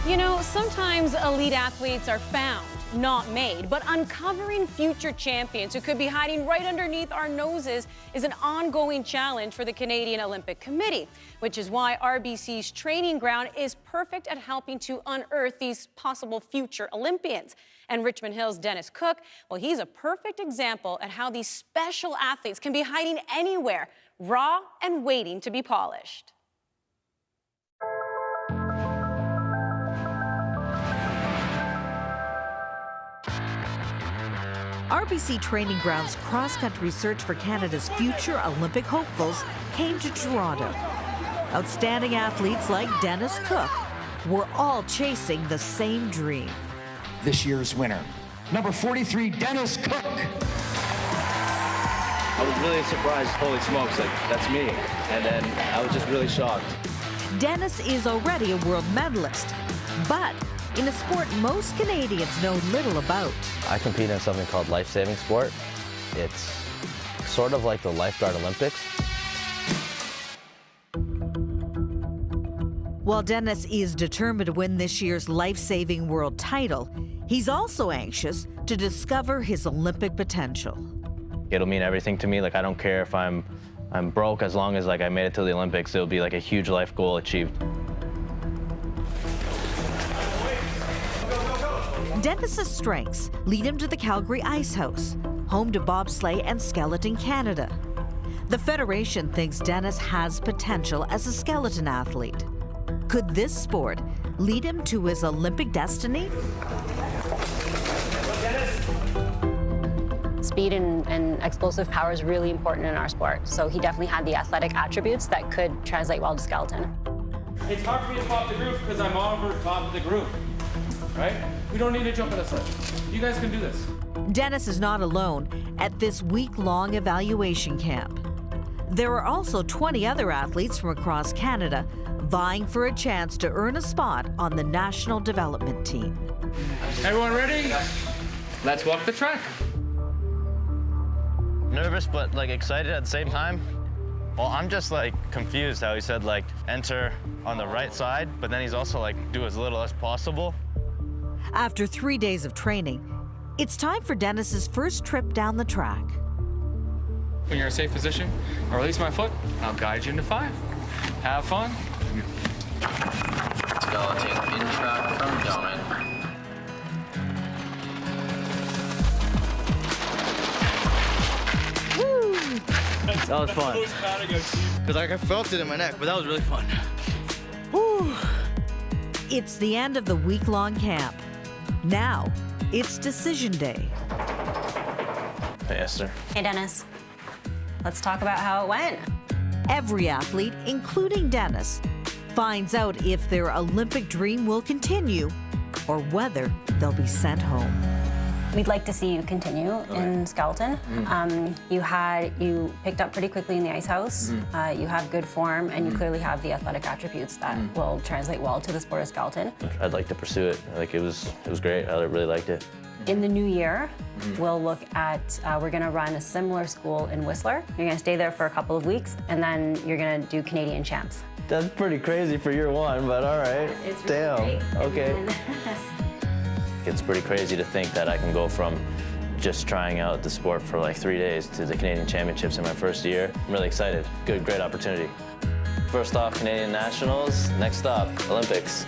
You know, sometimes elite athletes are found, not made, but uncovering future champions who could be hiding right underneath our noses is an ongoing challenge for the Canadian Olympic Committee, which is why RBC's training ground is perfect at helping to unearth these possible future Olympians. And Richmond Hill's Dennis Cook, well, he's a perfect example at how these special athletes can be hiding anywhere, raw and waiting to be polished. RBC Training Ground's cross-country search for Canada's future Olympic hopefuls came to Toronto. Outstanding athletes like Dennis Cook were all chasing the same dream. This year's winner, number 43, Dennis Cook. I was really surprised, holy smokes, like, that's me. And then I was just really shocked. Dennis is already a world medalist, but in a sport most Canadians know little about. I compete in something called lifesaving sport. It's sort of like the lifeguard Olympics. While Dennis is determined to win this year's lifesaving world title, he's also anxious to discover his Olympic potential. It'll mean everything to me. Like, I don't care if I'm broke, as long as like I made it to the Olympics. It'll be like a huge life goal achieved. Dennis's strengths lead him to the Calgary Ice House, home to bobsleigh and skeleton Canada. The Federation thinks Dennis has potential as a skeleton athlete. Could this sport lead him to his Olympic destiny? Speed and explosive power is really important in our sport, so he definitely had the athletic attributes that could translate well to skeleton. It's hard for me to pop the groove because I'm over top of the groove, right? We don't need to jump in a slip. You guys can do this. Dennis is not alone at this week-long evaluation camp. There are also 20 other athletes from across Canada vying for a chance to earn a spot on the national development team. Everyone ready? Let's walk the track. Nervous, but like excited at the same time. Well, I'm just like confused how he said like enter on the right side, but then he's also like do as little as possible. After 3 days of training, it's time for Dennis's first trip down the track. When you're in a safe position, I'll release my foot, I'll guide you into 5. Have fun. Skeleton in track from Domin. That was fun. Because like I felt it in my neck, but that was really fun. Whew. It's the end of the week-long camp. Now, it's decision day. Hey, Esther. Hey, Dennis. Let's talk about how it went. Every athlete, including Dennis, finds out if their Olympic dream will continue or whether they'll be sent home. We'd like to see you continue in skeleton. You picked up pretty quickly in the ice house. You have good form, and you clearly have the athletic attributes that will translate well to the sport of skeleton. I'd like to pursue it. Like it was great. I really liked it. In the new year, we'll look at, we're gonna run a similar school in Whistler. You're gonna stay there for a couple of weeks, and then you're gonna do Canadian champs. That's pretty crazy for year one, but all right. It's Damn. Really great. Okay. It's pretty crazy to think that I can go from just trying out the sport for like 3 days to the Canadian Championships in my first year. I'm really excited. Great opportunity. First off, Canadian Nationals. Next stop, Olympics.